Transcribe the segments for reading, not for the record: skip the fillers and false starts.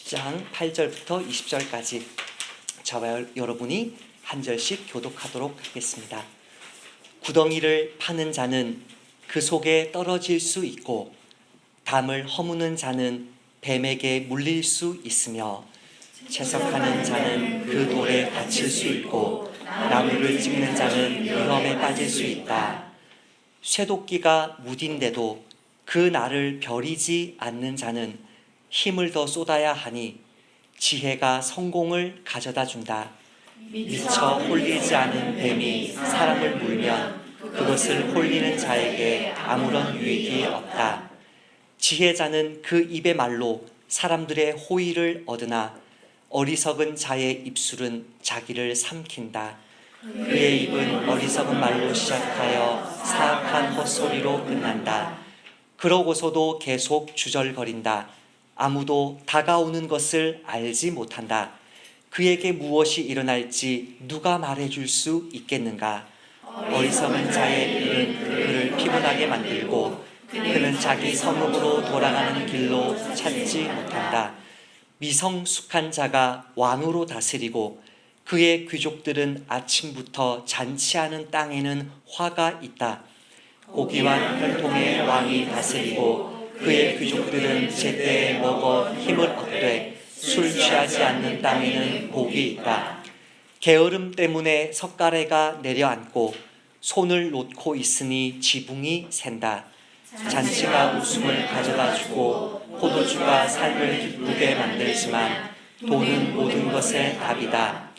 10장 8절부터 20절까지 저와 여러분이 한 절씩 교독하도록 하겠습니다. 구덩이를 파는 자는 그 속에 떨어질 수 있고 담을 허무는 자는 뱀에게 물릴 수 있으며 채석하는 자는 그 돌에 다칠 수 있고 나무를 찍는 자는 위험에 빠질 수 있다. 쇠도끼가 무딘데도 그 날을 벼리지 않는 자는 힘을 더 쏟아야 하니 지혜가 성공을 가져다 준다. 미처 홀리지 않은 뱀이 사람을 물면 그것을 홀리는 자에게 아무런 유익이 없다. 지혜자는 그 입의 말로 사람들의 호의를 얻으나 어리석은 자의 입술은 자기를 삼킨다. 그의 입은 어리석은 말로 시작하여 사악한 헛소리로 끝난다. 그러고서도 계속 주절거린다. 아무도 다가오는 것을 알지 못한다. 그에게 무엇이 일어날지 누가 말해줄 수 있겠는가? 어리석은 자의 일은 그를 피곤하게 만들고 그는 자기 성읍으로 돌아가는 길로 찾지 못한다. 미성숙한 자가 왕으로 다스리고 그의 귀족들은 아침부터 잔치하는 땅에는 화가 있다. 고기와 혈통의 왕이 다스리고 그의 귀족들은 제때에 먹어 힘을 얻되 술 취하지 않는 땅에는 복이 있다. 게으름 때문에 석가래가 내려앉고 손을 놓고 있으니 지붕이 샌다. 잔치가 웃음을 가져다 주고 포도주가 삶을 기쁘게 만들지만 돈은 모든 것의 답이다.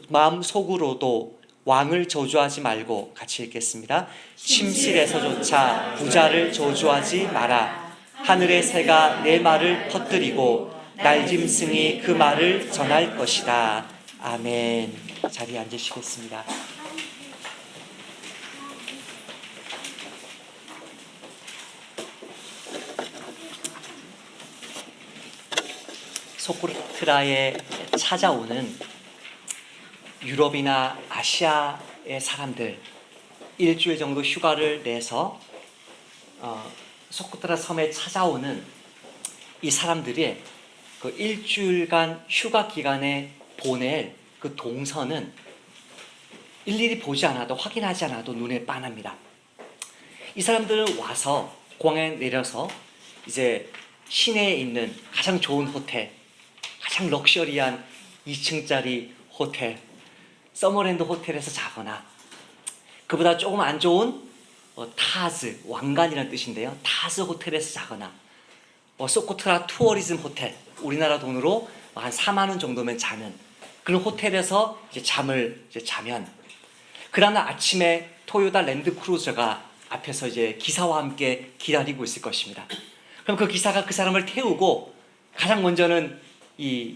마음속으로도 왕을 저주하지 말고, 같이 읽겠습니다. 침실에서조차 부자를 저주하지 마라. 하늘의 새가 내 말을 퍼뜨리고 날짐승이 그 말을 전할 것이다. 아멘. 자리에 앉으시겠습니다. 소코트라에 찾아오는 유럽이나 아시아의 사람들, 일주일 정도 휴가를 내서 소코트라 섬에 찾아오는 이 사람들이 그 일주일간 휴가 기간에 보낼 그 동선은 일일이 보지 않아도, 확인하지 않아도 눈에 빤합니다. 이 사람들은 와서 공항에 내려서 이제 시내에 있는 가장 좋은 호텔, 가장 럭셔리한 2층짜리 호텔, 서머랜드 호텔에서 자거나, 그보다 조금 안 좋은 타즈, 왕관이라는 뜻인데요, 타즈 호텔에서 자거나, 소코트라 투어리즘 호텔, 우리나라 돈으로 한 4만 원 정도면 자는 그런 호텔에서 이제 잠을 자면, 그 다음날 아침에 토요타 랜드크루저가 앞에서 이제 기사와 함께 기다리고 있을 것입니다. 그럼 그 기사가 그 사람을 태우고 가장 먼저는 이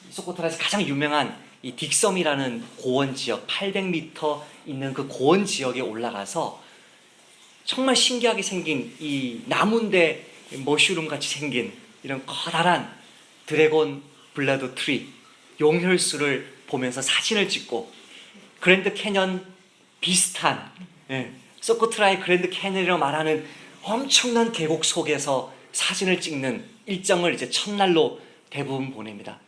소코트라에서 가장 유명한 이 딕섬이라는 고원 지역, 800m 있는 그 고원 지역에 올라가서 정말 신기하게 생긴 이 나무인데 머쉬룸 같이 생긴 이런 커다란 드래곤 블라드 트리, 용혈수를 보면서 사진을 찍고, 그랜드 캐년 비슷한, 소코트라의 그랜드 캐년이라고 말하는 엄청난 계곡 속에서 사진을 찍는 일정을 이제 첫날로 대부분 보냅니다.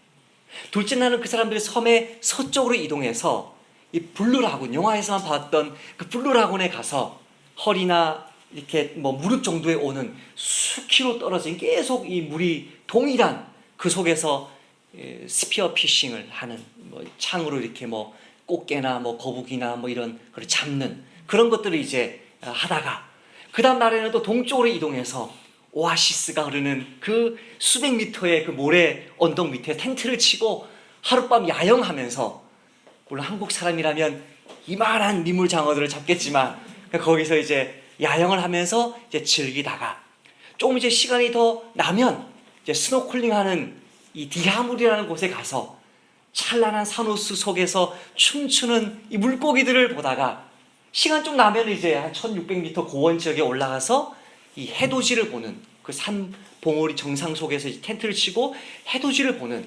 둘째 날은 그 사람들이 섬의 서쪽으로 이동해서 이 블루라군, 영화에서만 봤던 그 블루라군에 가서 허리나 이렇게 무릎 정도에 오는 수키로 떨어진 계속 이 물이 동일한 그 속에서 스피어 피싱을 하는, 창으로 이렇게 꽃게나 거북이나 이런 걸 잡는 그런 것들을 이제 하다가, 그 다음 날에는 또 동쪽으로 이동해서 오아시스가 흐르는 그 수백 미터의 그 모래 언덕 밑에 텐트를 치고 하룻밤 야영하면서, 물론 한국 사람이라면 이만한 민물장어들을 잡겠지만 거기서 이제 야영을 하면서 이제 즐기다가, 조금 이제 시간이 더 나면 이제 스노클링하는 이 디하물이라는 곳에 가서 찬란한 산호수 속에서 춤추는 이 물고기들을 보다가, 시간 좀 나면 이제 한 1600m 고원 지역에 올라가서 이 해돋이를 보는, 그 산 봉우리 정상 속에서 텐트를 치고 해돋이를 보는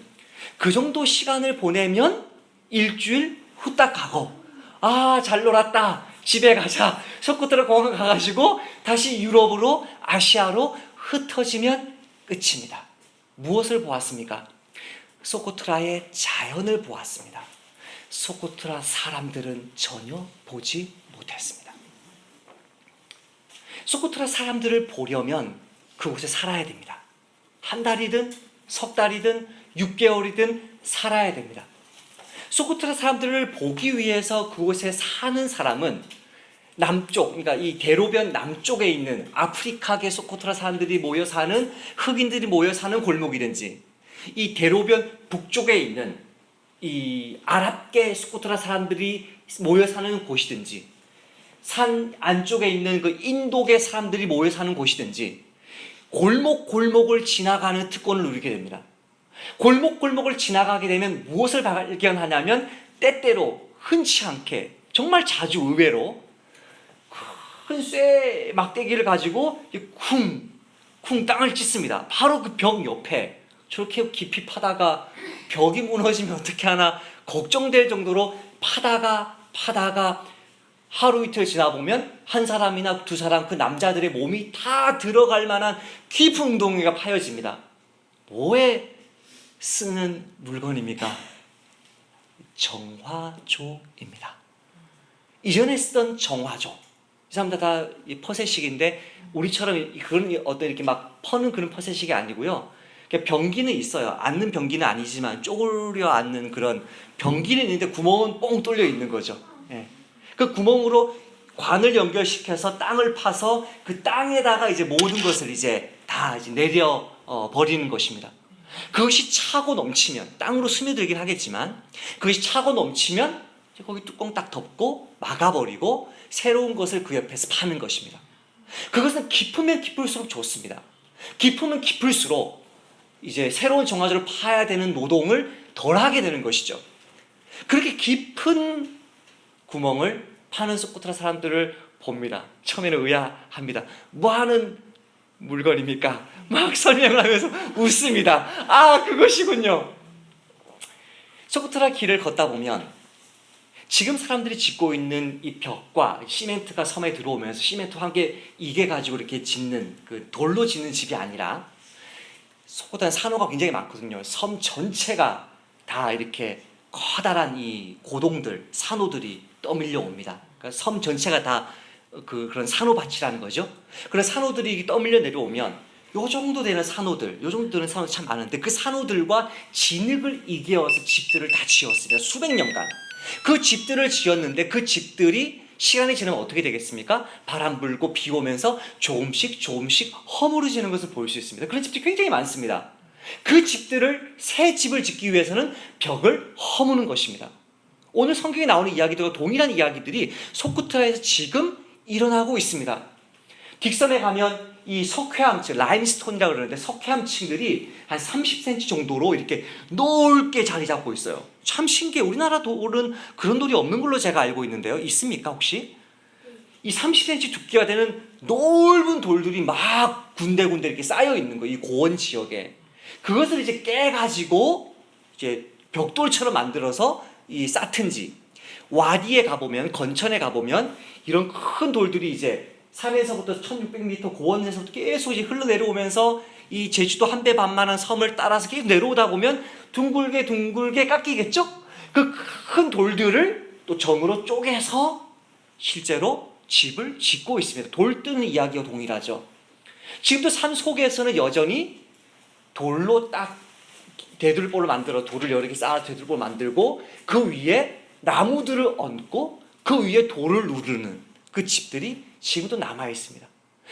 그 정도 시간을 보내면 일주일 후딱 가고, 잘 놀았다, 집에 가자, 소코트라 공항 가가지고 다시 유럽으로, 아시아로 흩어지면 끝입니다. 무엇을 보았습니까? 소코트라의 자연을 보았습니다. 소코트라 사람들은 전혀 보지 못했습니다. 소코트라 사람들을 보려면 그곳에 살아야 됩니다. 한 달이든 석 달이든 6개월이든 살아야 됩니다. 소코트라 사람들을 보기 위해서 그곳에 사는 사람은 남쪽, 그러니까 이 대로변 남쪽에 있는 아프리카계 소코트라 사람들이 모여 사는, 흑인들이 모여 사는 골목이든지, 이 대로변 북쪽에 있는 이 아랍계 소코트라 사람들이 모여 사는 곳이든지, 산 안쪽에 있는 그 인도계 사람들이 모여 사는 곳이든지, 골목골목을 지나가는 특권을 누리게 됩니다. 골목골목을 지나가게 되면 무엇을 발견하냐면, 때때로 흔치 않게, 정말 자주 의외로 큰 쇠 막대기를 가지고 쿵쿵 땅을 찢습니다. 바로 그 벽 옆에 저렇게 깊이 파다가 벽이 무너지면 어떻게 하나 걱정될 정도로 파다가 하루 이틀 지나보면 한 사람이나 두 사람, 그 남자들의 몸이 다 들어갈 만한 깊은 웅덩이가 파여집니다. 뭐에 쓰는 물건입니까? 정화조입니다. 이전에 쓰던 정화조, 이 사람들 다 퍼세식인데 우리처럼 그런 어떤 이렇게 막 퍼는 그런 퍼세식이 아니고요. 병기는 있어요. 앉는 병기는 아니지만 쪼그려 앉는 그런 병기는 있는데 구멍은 뻥 뚫려 있는 거죠. 예. 그 구멍으로 관을 연결시켜서 땅을 파서 그 땅에다가 이제 모든 것을 이제 다 이제 내려 버리는 것입니다. 그것이 차고 넘치면, 땅으로 스며들긴 하겠지만 그것이 차고 넘치면 거기 뚜껑 딱 덮고 막아버리고 새로운 것을 그 옆에서 파는 것입니다. 그것은 깊으면 깊을수록 좋습니다. 깊으면 깊을수록 이제 새로운 정화조를 파야 되는 노동을 덜 하게 되는 것이죠. 그렇게 깊은 구멍을 파는 소코트라 사람들을 봅니다. 처음에는 의아합니다. 뭐 하는 물건입니까? 막 설명을 하면서 웃습니다. 아, 그것이군요. 소코트라 길을 걷다 보면 지금 사람들이 짓고 있는 이 벽과 시멘트가 섬에 들어오면서 시멘트와 함께 이게 가지고 이렇게 짓는, 그 돌로 짓는 집이 아니라 소코트라는 산호가 굉장히 많거든요. 섬 전체가 다 이렇게 커다란 이 고동들, 산호들이 떠밀려 옵니다. 그러니까 섬 전체가 다 그런 산호밭이라는 거죠. 그런 산호들이 떠밀려 내려오면 요 정도 되는 산호들, 요 정도 되는 산호들 참 많은데 그 산호들과 진흙을 이겨서 집들을 다 지었습니다. 수백 년간. 그 집들을 지었는데 그 집들이 시간이 지나면 어떻게 되겠습니까? 바람 불고 비 오면서 조금씩 허물어지는 것을 볼 수 있습니다. 그런 집들이 굉장히 많습니다. 그 집들을, 새 집을 짓기 위해서는 벽을 허무는 것입니다. 오늘 성경에 나오는 이야기들과 동일한 이야기들이 소코트라에서 지금 일어나고 있습니다. 딕섬에 가면 이 석회암층, 라임스톤이라고 그러는데 석회암층들이 한 30cm 정도로 이렇게 넓게 자리 잡고 있어요. 참 신기해요. 우리나라 돌은 그런 돌이 없는 걸로 제가 알고 있는데요. 있습니까 혹시? 이 30cm 두께가 되는 넓은 돌들이 막 군데군데 이렇게 쌓여 있는 거예요. 이 고원 지역에. 그것을 이제 깨가지고 이제 벽돌처럼 만들어서 이 쌓든지, 와디에 가보면, 건천에 가보면 이런 큰 돌들이 이제 산에서부터 1600m 고원에서부터 계속 이제 흘러내려오면서 이 제주도 한 배 반만한 섬을 따라서 계속 내려오다 보면 둥글게 깎이겠죠? 그 큰 돌들을 또 정으로 쪼개서 실제로 집을 짓고 있습니다. 돌 뜨는 이야기와 동일하죠. 지금도 산 속에서는 여전히 돌로 딱 되돌볼을 만들어, 돌을 여러 개 쌓아 되돌볼 만들고 그 위에 나무들을 얹고 그 위에 돌을 누르는 그 집들이 지금도 남아 있습니다.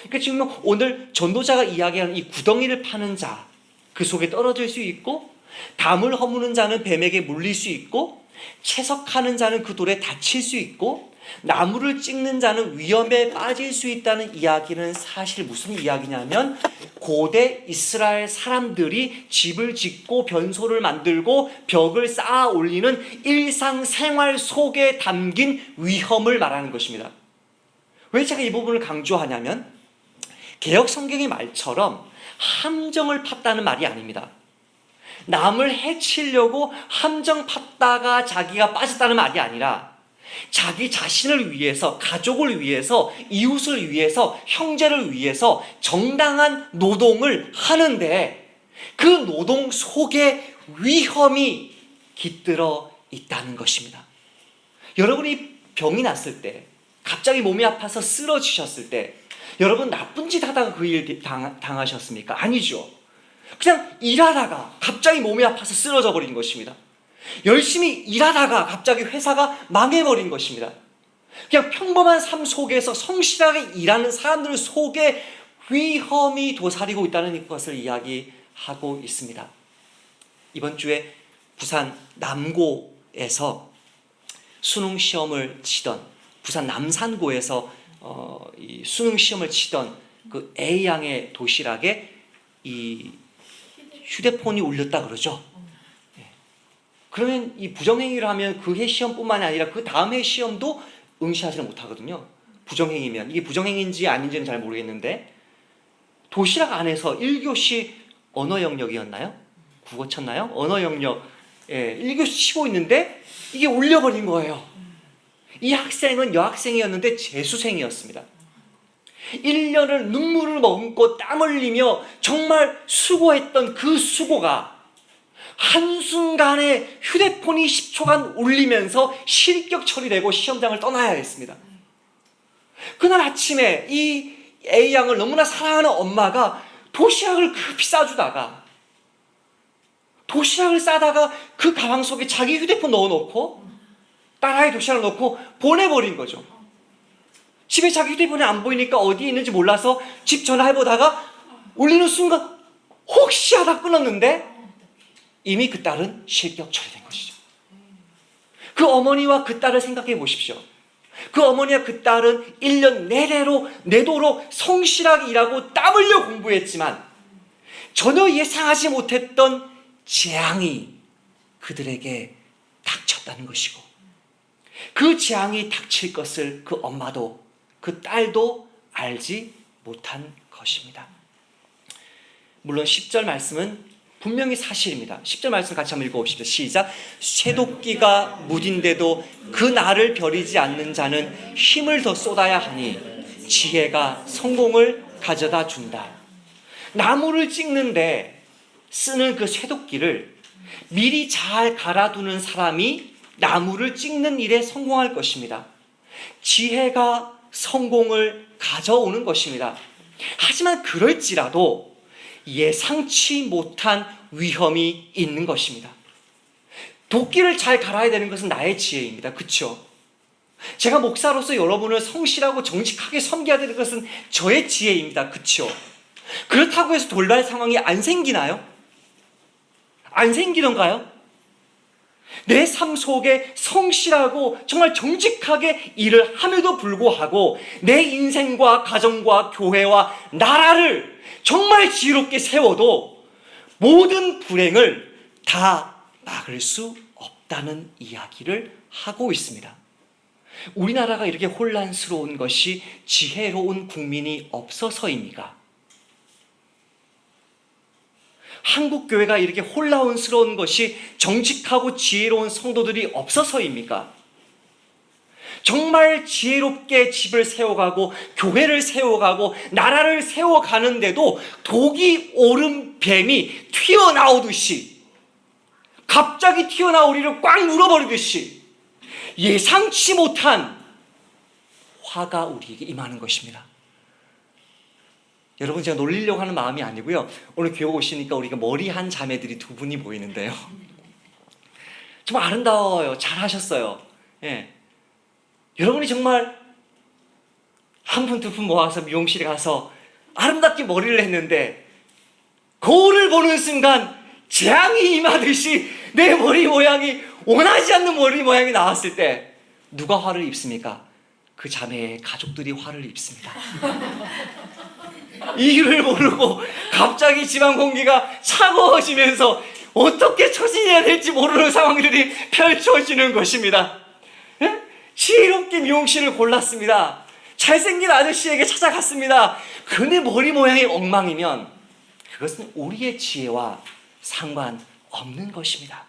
그러니까 지금 오늘 전도자가 이야기하는 이 구덩이를 파는 자, 그 속에 떨어질 수 있고, 담을 허무는 자는 뱀에게 물릴 수 있고, 채석하는 자는 그 돌에 다칠 수 있고, 나무를 찍는 자는 위험에 빠질 수 있다는 이야기는 사실 무슨 이야기냐면 고대 이스라엘 사람들이 집을 짓고 변소를 만들고 벽을 쌓아 올리는 일상생활 속에 담긴 위험을 말하는 것입니다. 왜 제가 이 부분을 강조하냐면 개역 성경의 말처럼 함정을 팠다는 말이 아닙니다. 남을 해치려고 함정 팠다가 자기가 빠졌다는 말이 아니라 자기 자신을 위해서, 가족을 위해서, 이웃을 위해서, 형제를 위해서 정당한 노동을 하는데 그 노동 속에 위험이 깃들어 있다는 것입니다. 여러분이 병이 났을 때, 갑자기 몸이 아파서 쓰러지셨을 때, 여러분 나쁜 짓 하다가 그 일 당하셨습니까? 아니죠. 그냥 일하다가 갑자기 몸이 아파서 쓰러져 버린 것입니다. 열심히 일하다가 갑자기 회사가 망해버린 것입니다. 그냥 평범한 삶 속에서 성실하게 일하는 사람들 속에 위험이 도사리고 있다는 것을 이야기하고 있습니다. 이번 주에 부산 남고에서 수능 시험을 치던, 부산 남산고에서 이 수능 시험을 치던 그 A양의 도시락에 이 휴대폰이 울렸다 그러죠. 그러면 이 부정행위를 하면 그 해 시험뿐만이 아니라 그 다음 해 시험도 응시하지는 못하거든요. 부정행위면. 이게 부정행위인지 아닌지는 잘 모르겠는데, 도시락 안에서 1교시 언어 영역이었나요? 국어 쳤나요? 언어 영역 1교시 치고 있는데 이게 울려버린 거예요. 이 학생은 여학생이었는데 재수생이었습니다. 1년을 눈물을 머금고 땀 흘리며 정말 수고했던 그 수고가 한순간에 휴대폰이 10초간 울리면서 실격 처리되고 시험장을 떠나야 했습니다. 그날 아침에 이 A양을 너무나 사랑하는 엄마가 도시락을 급히 싸주다가, 도시락을 싸다가 그 가방 속에 자기 휴대폰 넣어놓고 딸아이 도시락을 넣고 보내버린 거죠. 집에 자기 휴대폰이 안 보이니까 어디에 있는지 몰라서 집 전화해보다가 울리는 순간 혹시 하다 끊었는데 이미 그 딸은 실격 처리된 것이죠. 그 어머니와 그 딸을 생각해 보십시오. 그 어머니와 그 딸은 1년 내도록 성실하게 일하고 땀 흘려 공부했지만 전혀 예상하지 못했던 재앙이 그들에게 닥쳤다는 것이고, 그 재앙이 닥칠 것을 그 엄마도 그 딸도 알지 못한 것입니다. 물론 10절 말씀은 분명히 사실입니다. 10절 말씀 같이 한번 읽어봅시다. 시작. 쇠도끼가 무딘데도 그 나를 버리지 않는 자는 힘을 더 쏟아야 하니 지혜가 성공을 가져다 준다. 나무를 찍는데 쓰는 그 쇠도끼를 미리 잘 갈아두는 사람이 나무를 찍는 일에 성공할 것입니다. 지혜가 성공을 가져오는 것입니다. 하지만 그럴지라도 예상치 못한 위험이 있는 것입니다. 도끼를 잘 갈아야 되는 것은 나의 지혜입니다. 그렇죠? 제가 목사로서 여러분을 성실하고 정직하게 섬겨야 되는 것은 저의 지혜입니다. 그렇죠? 그렇다고 해서 돌발 상황이 안 생기나요? 안 생기던가요? 내 삶 속에 성실하고 정말 정직하게 일을 함에도 불구하고 내 인생과 가정과 교회와 나라를 정말 지혜롭게 세워도 모든 불행을 다 막을 수 없다는 이야기를 하고 있습니다. 우리나라가 이렇게 혼란스러운 것이 지혜로운 국민이 없어서입니까? 한국교회가 이렇게 혼란스러운 것이 정직하고 지혜로운 성도들이 없어서입니까? 정말 지혜롭게 집을 세워가고 교회를 세워가고 나라를 세워가는데도 독이 오른 뱀이 튀어나오듯이, 갑자기 튀어나오리를 꽉 눌러버리듯이 예상치 못한 화가 우리에게 임하는 것입니다. 여러분, 제가 놀리려고 하는 마음이 아니고요. 오늘 교회 오시니까 우리가 머리한 자매들이 두 분이 보이는데요. 정말 아름다워요. 잘하셨어요. 예. 여러분이 정말 한 분, 두 분 모아서 미용실에 가서 아름답게 머리를 했는데 거울을 보는 순간 재앙이 임하듯이 내 머리 모양이, 원하지 않는 머리 모양이 나왔을 때 누가 화를 입습니까? 그 자매의 가족들이 화를 입습니다. 이유를 모르고 갑자기 집안 공기가 차가워지면서 어떻게 처신해야 될지 모르는 상황들이 펼쳐지는 것입니다. 예? 지혜롭게 미용실을 골랐습니다. 잘생긴 아저씨에게 찾아갔습니다. 그런데 머리 모양이 엉망이면 그것은 우리의 지혜와 상관없는 것입니다.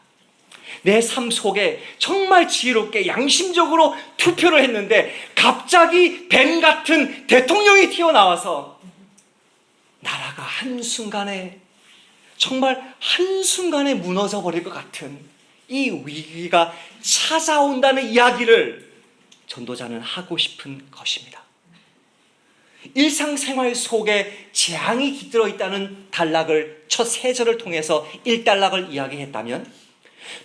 내 삶 속에 정말 지혜롭게 양심적으로 투표를 했는데 갑자기 뱀 같은 대통령이 튀어나와서 나라가 한순간에 정말 한순간에 무너져 버릴 것 같은 이 위기가 찾아온다는 이야기를 전도자는 하고 싶은 것입니다. 일상생활 속에 재앙이 깃들어 있다는 단락을 첫 세 절을 통해서 1단락을 이야기했다면,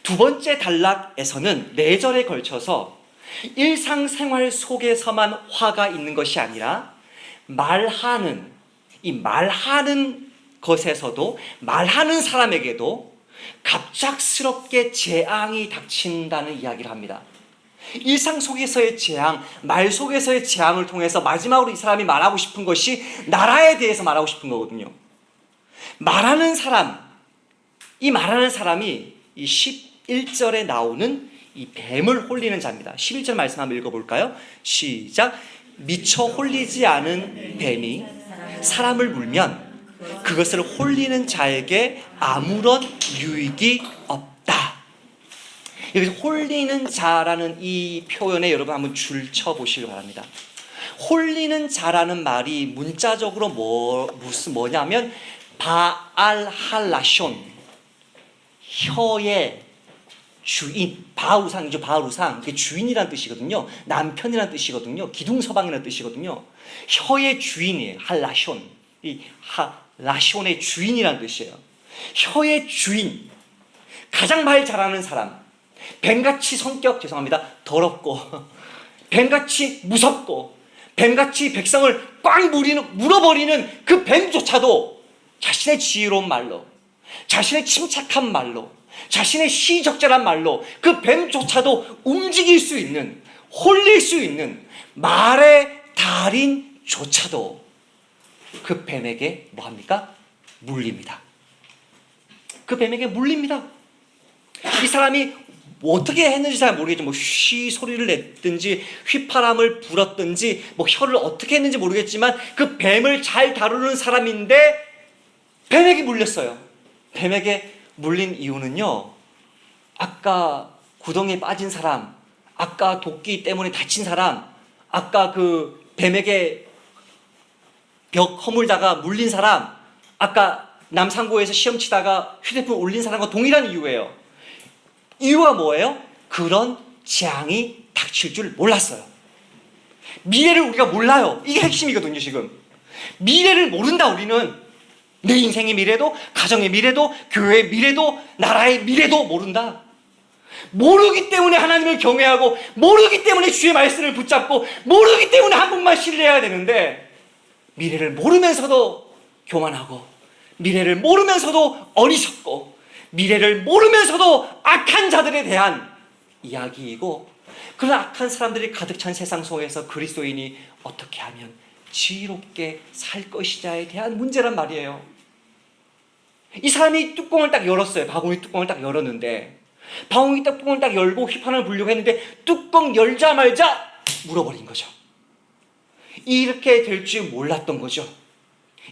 두 번째 단락에서는 4절에 걸쳐서 일상생활 속에서만 화가 있는 것이 아니라 말하는 것에서도, 말하는 사람에게도 갑작스럽게 재앙이 닥친다는 이야기를 합니다. 일상 속에서의 재앙, 말 속에서의 재앙을 통해서 마지막으로 이 사람이 말하고 싶은 것이 나라에 대해서 말하고 싶은 거거든요. 말하는 사람이 이 11절에 나오는 이 뱀을 홀리는 자입니다. 11절 말씀 한번 읽어볼까요? 시작. 미처 홀리지 않은 뱀이 사람을 물면 그것을 홀리는 자에게 아무런 유익이 없다. 여기서 홀리는 자라는 이 표현에 여러분 한번 줄 쳐보시기 바랍니다. 홀리는 자라는 말이 문자적으로 뭐냐면 바알할라숀, 혀의 주인, 바우상이죠. 바우상, 그게 주인이라는 뜻이거든요. 남편이라는 뜻이거든요. 기둥서방이라는 뜻이거든요. 혀의 주인이에요. 할라숀, 이 라숀의 주인이라는 뜻이에요. 혀의 주인, 가장 말 잘하는 사람, 뱀같이 성격, 더럽고 뱀같이 무섭고 뱀같이 백성을 꽉 물어버리는 그 뱀조차도 자신의 지혜로운 말로, 자신의 침착한 말로, 자신의 시적절한 말로 그 뱀조차도 움직일 수 있는, 홀릴 수 있는 말의 달인조차도 그 뱀에게 뭐합니까? 물립니다. 그 뱀에게 물립니다. 이 사람이 어떻게 했는지 잘 모르겠지만 휘 소리를 냈든지 휘파람을 불었든지 혀를 어떻게 했는지 모르겠지만 그 뱀을 잘 다루는 사람인데 뱀에게 물렸어요. 뱀에게 물린 이유는요, 아까 구덩이에 빠진 사람, 아까 도끼 때문에 다친 사람, 아까 그 뱀에게 벽 허물다가 물린 사람, 아까 남산고에서 시험 치다가 휴대폰 올린 사람과 동일한 이유예요. 이유가 뭐예요? 그런 재앙이 닥칠 줄 몰랐어요. 미래를 우리가 몰라요. 이게 핵심이거든요. 지금 미래를 모른다. 우리는 내 인생의 미래도, 가정의 미래도, 교회의 미래도, 나라의 미래도 모른다. 모르기 때문에 하나님을 경외하고, 모르기 때문에 주의 말씀을 붙잡고, 모르기 때문에 한 분만 신뢰해야 되는데, 미래를 모르면서도 교만하고, 미래를 모르면서도 어리석고, 미래를 모르면서도 악한 자들에 대한 이야기이고, 그런 악한 사람들이 가득 찬 세상 속에서 그리스도인이 어떻게 하면 지혜롭게 살 것이냐에 대한 문제란 말이에요. 이 사람이 뚜껑을 딱 열었어요. 바구니 뚜껑을 딱 열었는데, 바구니 뚜껑을 딱 열고 휘판을 불려고 했는데 뚜껑 열자마자 물어버린 거죠. 이렇게 될 줄 몰랐던 거죠.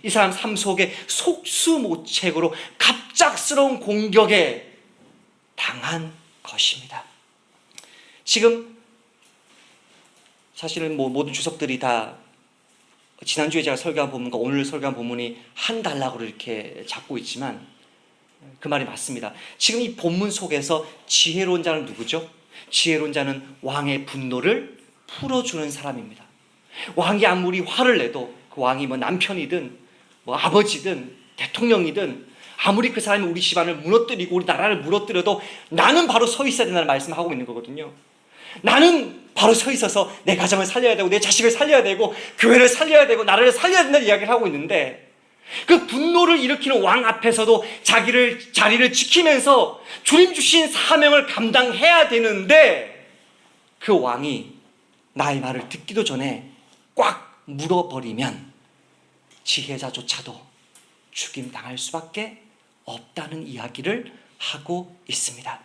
이 사람 삶 속에 속수무책으로 갑작스러운 공격에 당한 것입니다. 지금 사실은 모든 주석들이 다 지난주에 제가 설교한 본문과 오늘 설교한 본문이 한 단락으로 이렇게 잡고 있지만 그 말이 맞습니다. 지금 이 본문 속에서 지혜로운 자는 누구죠? 지혜로운 자는 왕의 분노를 풀어주는 사람입니다. 왕이 아무리 화를 내도, 그 왕이 남편이든 아버지든 대통령이든, 아무리 그 사람이 우리 집안을 무너뜨리고 우리 나라를 무너뜨려도 나는 바로 서 있어야 된다는 말씀을 하고 있는 거거든요. 나는 바로 서 있어서 내 가정을 살려야 되고, 내 자식을 살려야 되고, 교회를 살려야 되고, 나라를 살려야 된다는 이야기를 하고 있는데, 그 분노를 일으키는 왕 앞에서도 자리를 지키면서 주님 주신 사명을 감당해야 되는데, 그 왕이 나의 말을 듣기도 전에 꽉 물어버리면 지혜자조차도 죽임당할 수밖에 없다는 이야기를 하고 있습니다.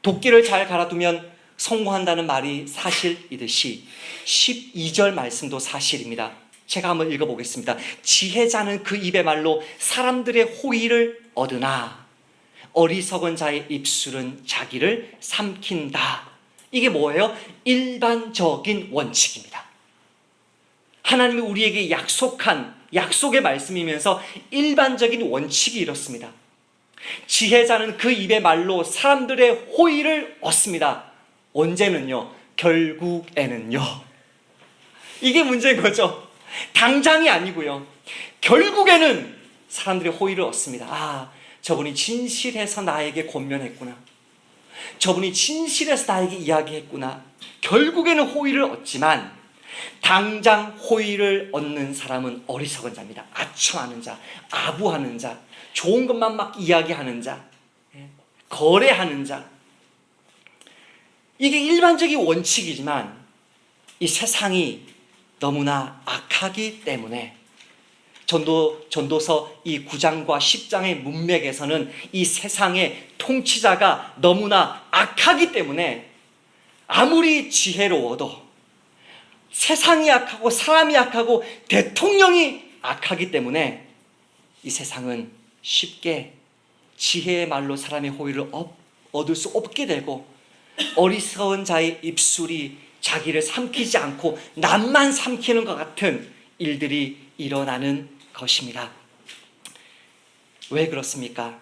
도끼를 잘 갈아두면 성공한다는 말이 사실이듯이 12절 말씀도 사실입니다. 제가 한번 읽어보겠습니다. 지혜자는 그 입의 말로 사람들의 호의를 얻으나 어리석은 자의 입술은 자기를 삼킨다. 이게 뭐예요? 일반적인 원칙입니다. 하나님이 우리에게 약속한 약속의 말씀이면서 일반적인 원칙이 이렇습니다. 지혜자는 그 입의 말로 사람들의 호의를 얻습니다. 언제는요? 결국에는요. 이게 문제인 거죠. 당장이 아니고요. 결국에는 사람들의 호의를 얻습니다. 아, 저분이 진실해서 나에게 권면했구나. 저분이 진실해서 나에게 이야기했구나. 결국에는 호의를 얻지만 당장 호의를 얻는 사람은 어리석은 자입니다. 아첨하는 자, 아부하는 자, 좋은 것만 막 이야기하는 자, 거래하는 자. 이게 일반적인 원칙이지만 이 세상이 너무나 악하기 때문에 전도서 이 9장과 10장의 문맥에서는 이 세상의 통치자가 너무나 악하기 때문에 아무리 지혜로워도 세상이 악하고 사람이 악하고 대통령이 악하기 때문에 이 세상은 쉽게 지혜의 말로 사람의 호의를 얻을 수 없게 되고 어리석은 자의 입술이 자기를 삼키지 않고 남만 삼키는 것 같은 일들이 일어나는 것입니다. 왜 그렇습니까?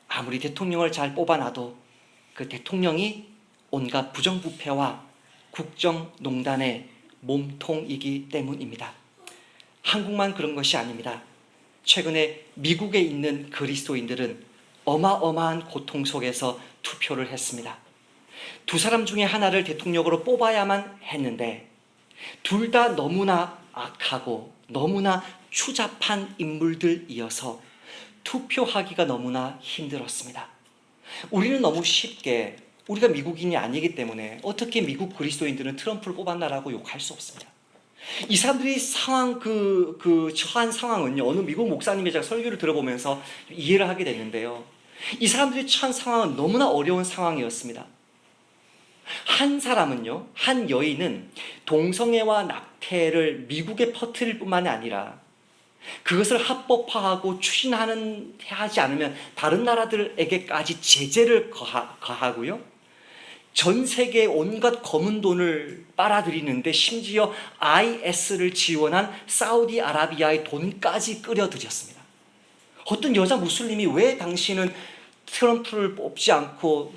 아무리 대통령을 잘 뽑아놔도 그 대통령이 온갖 부정부패와 국정농단의 몸통이기 때문입니다. 한국만 그런 것이 아닙니다. 최근에 미국에 있는 그리스도인들은 어마어마한 고통 속에서 투표를 했습니다. 두 사람 중에 하나를 대통령으로 뽑아야만 했는데 둘 다 너무나 악하고 너무나 추잡한 인물들이어서 투표하기가 너무나 힘들었습니다. 우리는 너무 쉽게 우리가 미국인이 아니기 때문에 어떻게 미국 그리스도인들은 트럼프를 뽑았나라고 욕할 수 없습니다. 이 사람들이 처한 상황은요, 어느 미국 목사님의 제가 설교를 들어보면서 이해를 하게 됐는데요. 이 사람들이 처한 상황은 너무나 어려운 상황이었습니다. 한 여인은 동성애와 낙태를 미국에 퍼뜨릴 뿐만이 아니라 그것을 합법화하고 하지 않으면 다른 나라들에게까지 제재를 가하고요. 전 세계에 온갖 검은 돈을 빨아들이는데 심지어 IS를 지원한 사우디아라비아의 돈까지 끌어들였습니다. 어떤 여자 무슬림이 왜 당신은 트럼프를 뽑지 않고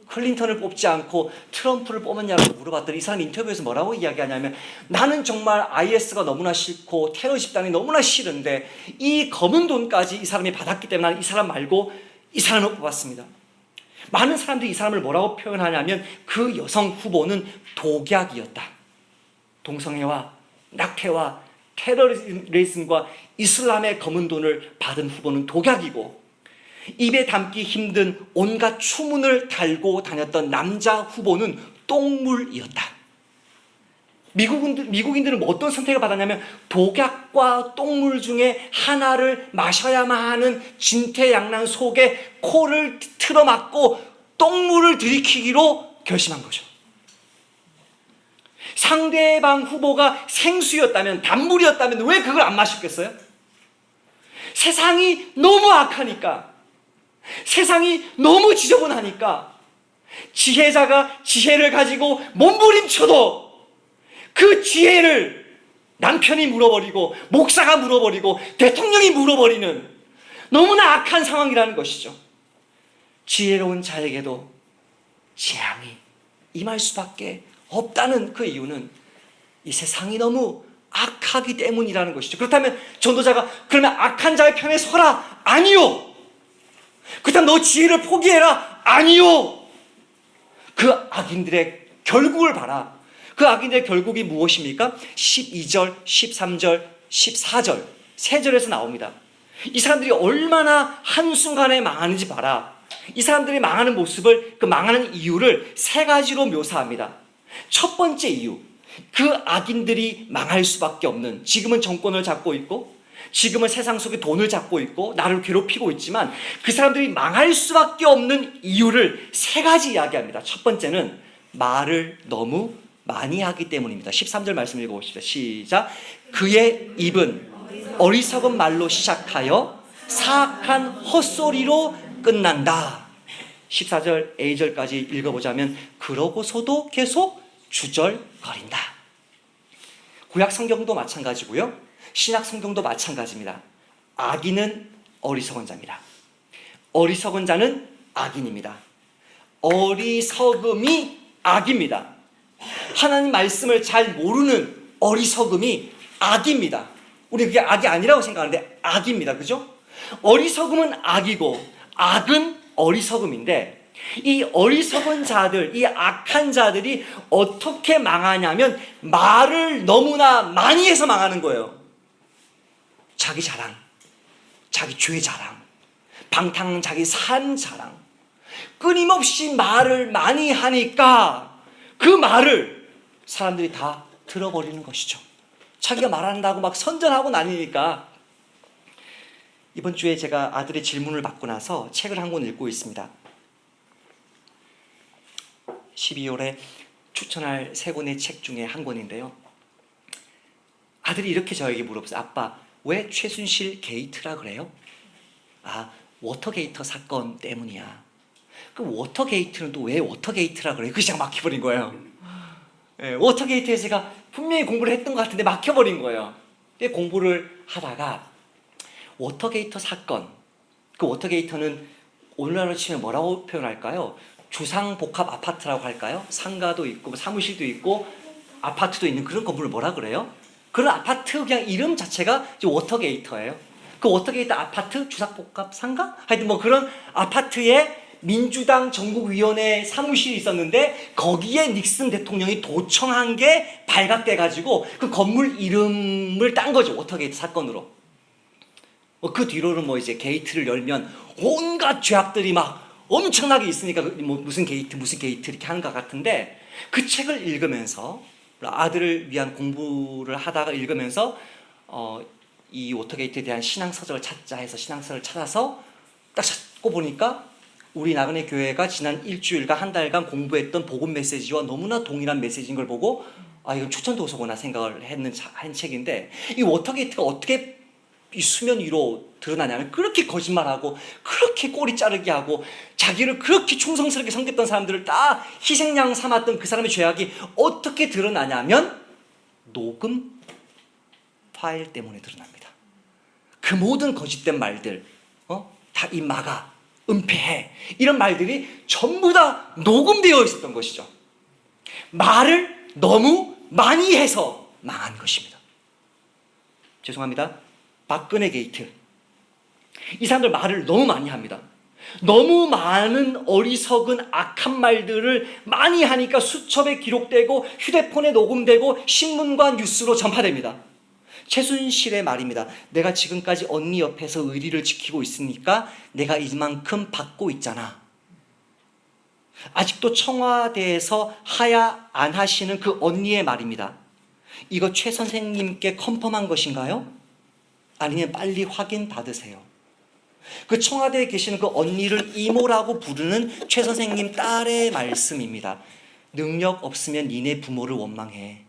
클린턴을 뽑지 않고 트럼프를 뽑았냐고 물어봤더니 이 사람이 인터뷰에서 뭐라고 이야기하냐면 나는 정말 IS가 너무나 싫고 테러 집단이 너무나 싫은데 이 검은 돈까지 이 사람이 받았기 때문에 나는 이 사람 말고 이 사람을 뽑았습니다. 많은 사람들이 이 사람을 뭐라고 표현하냐면 그 여성 후보는 독약이었다. 동성애와 낙태와 테러리즘과 이슬람의 검은 돈을 받은 후보는 독약이고 입에 담기 힘든 온갖 추문을 달고 다녔던 남자 후보는 똥물이었다. 미국인들은 어떤 선택을 받았냐면 독약과 똥물 중에 하나를 마셔야만 하는 진퇴양난 속에 코를 틀어막고 똥물을 들이키기로 결심한 거죠. 상대방 후보가 생수였다면, 단물이었다면 왜 그걸 안 마셨겠어요? 세상이 너무 악하니까, 세상이 너무 지저분하니까 지혜자가 지혜를 가지고 몸부림쳐도 그 지혜를 남편이 물어버리고 목사가 물어버리고 대통령이 물어버리는 너무나 악한 상황이라는 것이죠. 지혜로운 자에게도 재앙이 임할 수밖에 없다는 그 이유는 이 세상이 너무 악하기 때문이라는 것이죠. 그렇다면 전도자가 그러면 악한 자의 편에 서라? 아니요. 그렇다면 너 지혜를 포기해라? 아니요. 그 악인들의 결국을 봐라. 그 악인들의 결국이 무엇입니까? 12절, 13절, 14절, 3절에서 나옵니다. 이 사람들이 얼마나 한순간에 망하는지 봐라. 이 사람들이 망하는 모습을, 그 망하는 이유를 3가지로 묘사합니다. 첫 번째 이유, 그 악인들이 망할 수밖에 없는, 지금은 정권을 잡고 있고 지금은 세상 속에 돈을 잡고 있고 나를 괴롭히고 있지만 그 사람들이 망할 수밖에 없는 이유를 3가지 이야기합니다. 첫 번째는 말을 너무 많이 하기 때문입니다. 13절 말씀 읽어봅시다. 시작. 그의 입은 어리석은 말로 시작하여 사악한 헛소리로 끝난다. 14절 A절까지 읽어보자면 그러고서도 계속 주절거린다. 구약 성경도 마찬가지고요. 신약 성경도 마찬가지입니다. 악인은 어리석은 자입니다. 어리석은 자는 악인입니다. 어리석음이 악입니다. 하나님 말씀을 잘 모르는 어리석음이 악입니다. 우리 그게 악이 아니라고 생각하는데 악입니다. 그죠? 어리석음은 악이고 악은 어리석음인데, 이 어리석은 자들, 이 악한 자들이 어떻게 망하냐면 말을 너무나 많이 해서 망하는 거예요. 자기 자랑, 자기 죄 자랑, 방탕한 자기 삶 자랑, 끊임없이 말을 많이 하니까 그 말을 사람들이 다 들어버리는 것이죠. 자기가 말한다고 막 선전하고 다니니까. 이번 주에 제가 아들의 질문을 받고 나서 책을 한 권 읽고 있습니다. 12월에 추천할 3권의 책 중에 한 권인데요. 아들이 이렇게 저에게 물어봤어요. 아빠, 왜 최순실 게이트라 그래요? 아, 워터게이트 사건 때문이야. 그 워터게이트는 또 왜 워터게이트라 그래요? 그게 그냥 막혀버린 거예요. 워터게이트에서 제가 분명히 공부를 했던 것 같은데 막혀버린 거예요. 공부를 하다가 워터게이트 사건, 그 워터게이트는 오늘날로 치면 뭐라고 표현할까요? 주상복합 아파트라고 할까요? 상가도 있고 사무실도 있고 아파트도 있는 그런 건물을 뭐라 그래요? 그런 아파트 그냥 이름 자체가 이제 워터게이트예요. 그 워터게이트 아파트, 주상복합 상가? 하여튼 뭐 그런 아파트에 민주당 전국위원회 사무실이 있었는데 거기에 닉슨 대통령이 도청한 게 발각돼가지고 그 건물 이름을 딴 거죠. 워터게이트 사건으로. 그 뒤로는 뭐 이제 게이트를 열면 온갖 죄악들이 막 엄청나게 있으니까 뭐 무슨 게이트 이렇게 하는 것 같은데, 그 책을 읽으면서 아들을 위한 공부를 하다가 읽으면서 이 워터게이트에 대한 신앙서적을 찾자 해서 신앙서를 찾아서 딱 찾고 보니까 우리 나그네 교회가 지난 일주일간 한 달간 공부했던 복음 메시지와 너무나 동일한 메시지인 걸 보고 이건 추천 도서구나 생각을 한 책인데, 이 워터게이트가 어떻게 이 수면 위로 드러나냐면 그렇게 거짓말하고 그렇게 꼬리 자르기 하고 자기를 그렇게 충성스럽게 섬겼던 사람들을 다 희생양 삼았던 그 사람의 죄악이 어떻게 드러나냐면 녹음 파일 때문에 드러납니다. 그 모든 거짓된 말들, 다 이 마가, 은폐해, 이런 말들이 전부 다 녹음되어 있었던 것이죠. 말을 너무 많이 해서 망한 것입니다. 죄송합니다. 박근혜 게이트. 이 사람들 말을 너무 많이 합니다. 너무 많은 어리석은 악한 말들을 많이 하니까 수첩에 기록되고 휴대폰에 녹음되고 신문과 뉴스로 전파됩니다. 최순실의 말입니다. 내가 지금까지 언니 옆에서 의리를 지키고 있으니까 내가 이만큼 받고 있잖아. 아직도 청와대에서 하야 안 하시는 그 언니의 말입니다. 이거 최 선생님께 컨펌한 것인가요? 아니면 빨리 확인 받으세요. 그 청와대에 계시는 그 언니를 이모라고 부르는 최 선생님 딸의 말씀입니다. 능력 없으면 니네 부모를 원망해.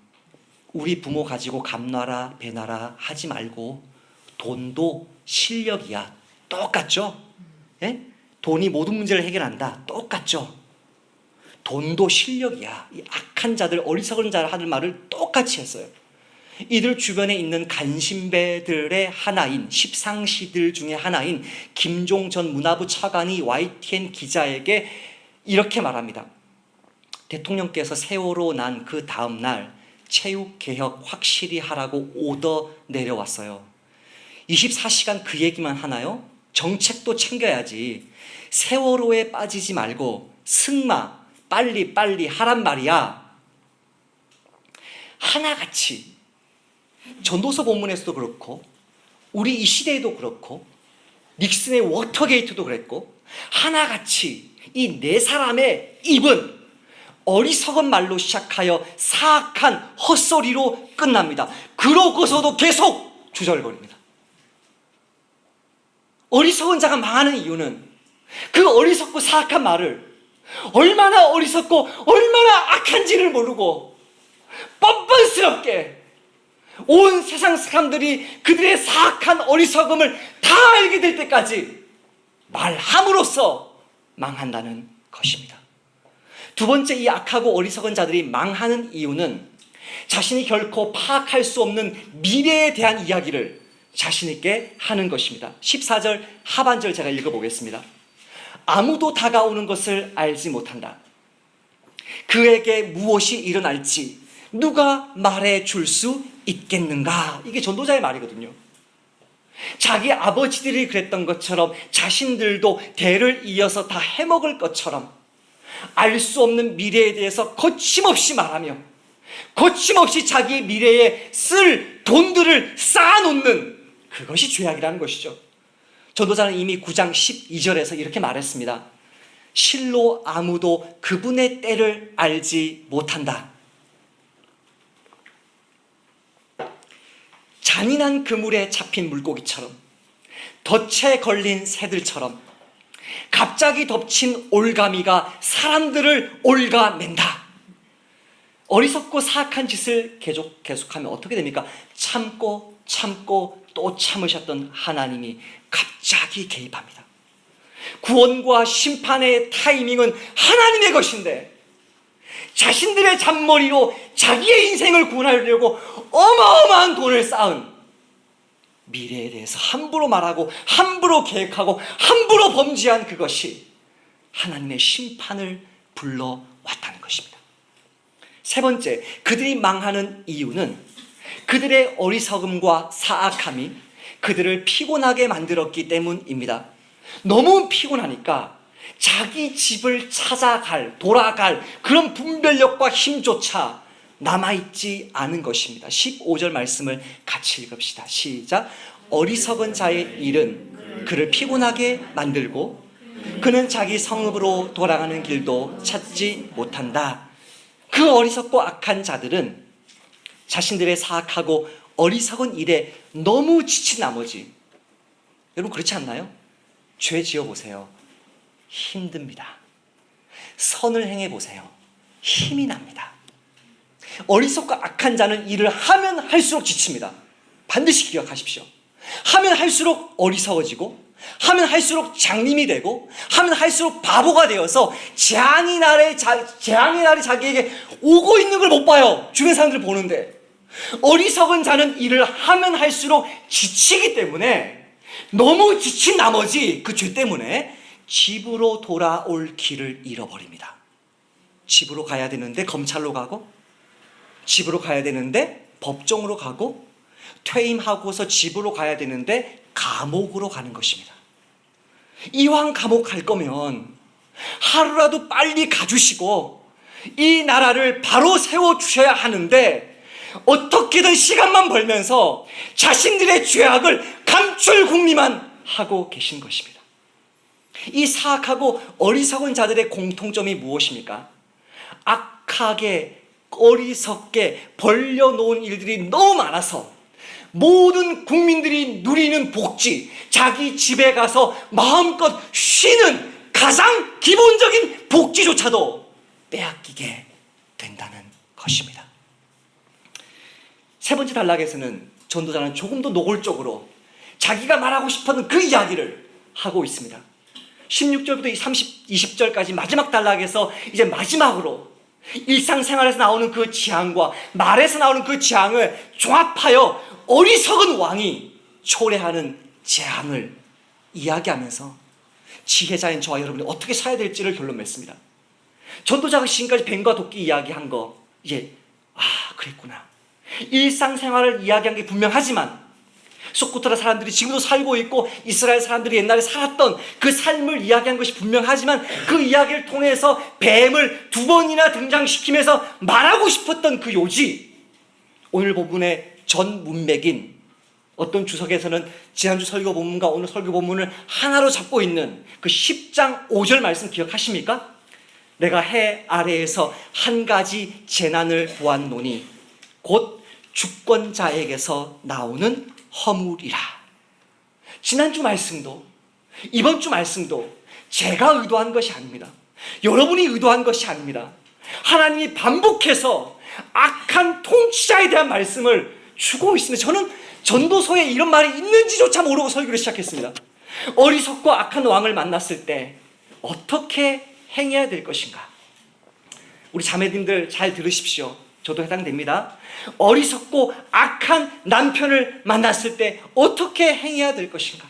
우리 부모 가지고 감나라 배나라 하지 말고 돈도 실력이야. 똑같죠? 예? 돈이 모든 문제를 해결한다. 똑같죠? 돈도 실력이야. 이 악한 자들, 어리석은 자들 하는 말을 똑같이 했어요. 이들 주변에 있는 간신배들의 하나인, 십상시들 중에 하나인 김종 전 문화부 차관이 YTN 기자에게 이렇게 말합니다. 대통령께서 세월호 난 그 다음 날 체육개혁 확실히 하라고 오더 내려왔어요. 24시간 그 얘기만 하나요? 정책도 챙겨야지. 세월호에 빠지지 말고 승마 빨리 하란 말이야. 하나같이 전도서 본문에서도 그렇고 우리 이 시대에도 그렇고 닉슨의 워터게이트도 그랬고 하나같이 이 네 사람의 입은 어리석은 말로 시작하여 사악한 헛소리로 끝납니다. 그러고서도 계속 주절거립니다. 어리석은 자가 망하는 이유는 그 어리석고 사악한 말을 얼마나 어리석고 얼마나 악한지를 모르고 뻔뻔스럽게 온 세상 사람들이 그들의 사악한 어리석음을 다 알게 될 때까지 말함으로써 망한다는 것입니다. 두 번째, 이 악하고 어리석은 자들이 망하는 이유는 자신이 결코 파악할 수 없는 미래에 대한 이야기를 자신 있게 하는 것입니다. 14절 하반절 제가 읽어보겠습니다. 아무도 다가오는 것을 알지 못한다. 그에게 무엇이 일어날지 누가 말해줄 수 있겠는가? 이게 전도자의 말이거든요. 자기 아버지들이 그랬던 것처럼 자신들도 대를 이어서 다 해먹을 것처럼 알 수 없는 미래에 대해서 거침없이 말하며 거침없이 자기 미래에 쓸 돈들을 쌓아놓는 그것이 죄악이라는 것이죠. 전도자는 이미 9장 12절에서 이렇게 말했습니다. 실로 아무도 그분의 때를 알지 못한다. 잔인한 그물에 잡힌 물고기처럼, 덫에 걸린 새들처럼 갑자기 덮친 올가미가 사람들을 올가맨다. 어리석고 사악한 짓을 계속하면 어떻게 됩니까? 참고 또 참으셨던 하나님이 갑자기 개입합니다. 구원과 심판의 타이밍은 하나님의 것인데 자신들의 잔머리로 자기의 인생을 구원하려고 어마어마한 돈을 쌓은 미래에 대해서 함부로 말하고 함부로 계획하고 함부로 범죄한 그것이 하나님의 심판을 불러왔다는 것입니다. 세 번째, 그들이 망하는 이유는 그들의 어리석음과 사악함이 그들을 피곤하게 만들었기 때문입니다. 너무 피곤하니까 자기 집을 돌아갈 그런 분별력과 힘조차 남아있지 않은 것입니다. 15절 말씀을 같이 읽읍시다. 시작. 어리석은 자의 일은 그를 피곤하게 만들고 그는 자기 성읍으로 돌아가는 길도 찾지 못한다. 그 어리석고 악한 자들은 자신들의 사악하고 어리석은 일에 너무 지친 나머지, 여러분 그렇지 않나요? 죄 지어보세요. 힘듭니다. 선을 행해보세요. 힘이 납니다. 어리석고 악한 자는 일을 하면 할수록 지칩니다. 반드시 기억하십시오. 하면 할수록 어리석어지고 하면 할수록 장님이 되고 하면 할수록 바보가 되어서 재앙의 날이 자기에게 오고 있는 걸 못 봐요. 주변 사람들 보는데. 어리석은 자는 일을 하면 할수록 지치기 때문에 너무 지친 나머지 그 죄 때문에 집으로 돌아올 길을 잃어버립니다. 집으로 가야 되는데 검찰로 가고, 집으로 가야 되는데 법정으로 가고, 퇴임하고서 집으로 가야 되는데 감옥으로 가는 것입니다. 이왕 감옥 갈 거면 하루라도 빨리 가주시고 이 나라를 바로 세워주셔야 하는데 어떻게든 시간만 벌면서 자신들의 죄악을 감출궁리만 하고 계신 것입니다. 이 사악하고 어리석은 자들의 공통점이 무엇입니까? 악하게 어리석게 벌려놓은 일들이 너무 많아서 모든 국민들이 누리는 복지, 자기 집에 가서 마음껏 쉬는 가장 기본적인 복지조차도 빼앗기게 된다는 것입니다. 세 번째 단락에서는 전도자는 조금 더 노골적으로 자기가 말하고 싶었던 그 이야기를 하고 있습니다. 16절부터 20절까지 마지막 단락에서 이제 마지막으로 일상생활에서 나오는 그 재앙과 말에서 나오는 그 재앙을 종합하여 어리석은 왕이 초래하는 재앙을 이야기하면서 지혜자인 저와 여러분이 어떻게 살아야 될지를 결론 맺습니다. 전도자가 지금까지 뱀과 도끼 이야기한 거 이제 그랬구나. 일상생활을 이야기한 게 분명하지만 소코트라 사람들이 지금도 살고 있고 이스라엘 사람들이 옛날에 살았던 그 삶을 이야기한 것이 분명하지만 그 이야기를 통해서 뱀을 2번이나 등장시키면서 말하고 싶었던 그 요지, 오늘 본문의 전 문맥인 어떤 주석에서는 지난주 설교 본문과 오늘 설교 본문을 하나로 잡고 있는 그 10장 5절 말씀 기억하십니까? 내가 해 아래에서 한 가지 재난을 보았노니 곧 주권자에게서 나오는 허물이라. 지난주 말씀도 이번 주 말씀도 제가 의도한 것이 아닙니다. 여러분이 의도한 것이 아닙니다. 하나님이 반복해서 악한 통치자에 대한 말씀을 주고 있습니다. 저는 전도서에 이런 말이 있는지조차 모르고 설교를 시작했습니다. 어리석고 악한 왕을 만났을 때 어떻게 행해야 될 것인가? 우리 자매님들 잘 들으십시오. 저도 해당됩니다. 어리석고 악한 남편을 만났을 때 어떻게 행해야 될 것인가?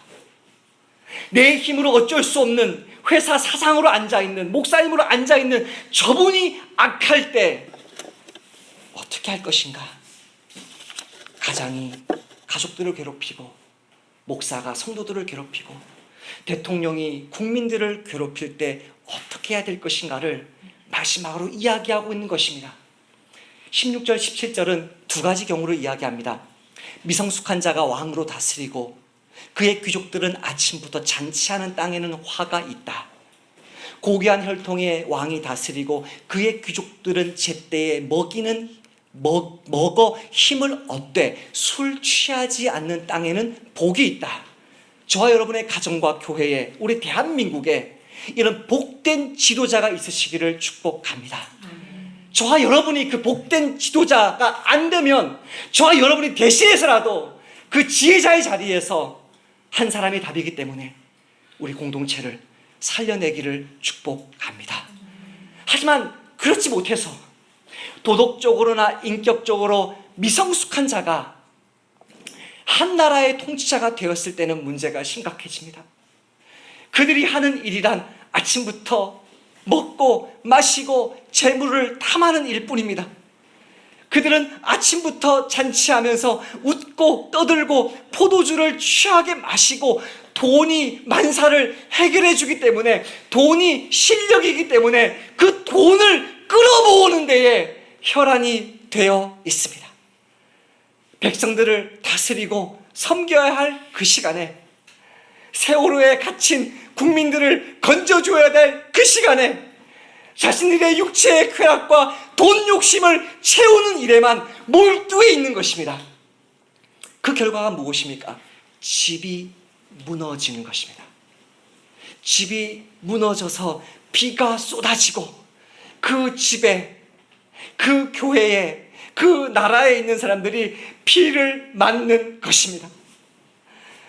내 힘으로 어쩔 수 없는 회사 사장으로 앉아있는, 목사님으로 앉아있는 저분이 악할 때 어떻게 할 것인가? 가장이 가족들을 괴롭히고, 목사가 성도들을 괴롭히고, 대통령이 국민들을 괴롭힐 때 어떻게 해야 될 것인가를 마지막으로 이야기하고 있는 것입니다. 16절, 17절은 두 가지 경우를 이야기합니다. 미성숙한 자가 왕으로 다스리고 그의 귀족들은 아침부터 잔치하는 땅에는 화가 있다. 고귀한 혈통의 왕이 다스리고 그의 귀족들은 제때에 먹어 힘을 얻되 술 취하지 않는 땅에는 복이 있다. 저와 여러분의 가정과 교회에, 우리 대한민국에 이런 복된 지도자가 있으시기를 축복합니다. 저와 여러분이 그 복된 지도자가 안 되면 저와 여러분이 대신해서라도 그 지혜자의 자리에서 한 사람이 답이기 때문에 우리 공동체를 살려내기를 축복합니다. 하지만 그렇지 못해서 도덕적으로나 인격적으로 미성숙한 자가 한 나라의 통치자가 되었을 때는 문제가 심각해집니다. 그들이 하는 일이란 아침부터 먹고 마시고 재물을 탐하는 일뿐입니다. 그들은 아침부터 잔치하면서 웃고 떠들고 포도주를 취하게 마시고, 돈이 만사를 해결해 주기 때문에, 돈이 실력이기 때문에 그 돈을 끌어모으는 데에 혈안이 되어 있습니다. 백성들을 다스리고 섬겨야 할 그 시간에, 세월호에 갇힌 국민들을 건져줘야 될 그 시간에 자신들의 육체의 쾌락과 돈 욕심을 채우는 일에만 몰두해 있는 것입니다. 그 결과가 무엇입니까? 집이 무너지는 것입니다. 집이 무너져서 비가 쏟아지고 그 집에, 그 교회에, 그 나라에 있는 사람들이 피를 맞는 것입니다.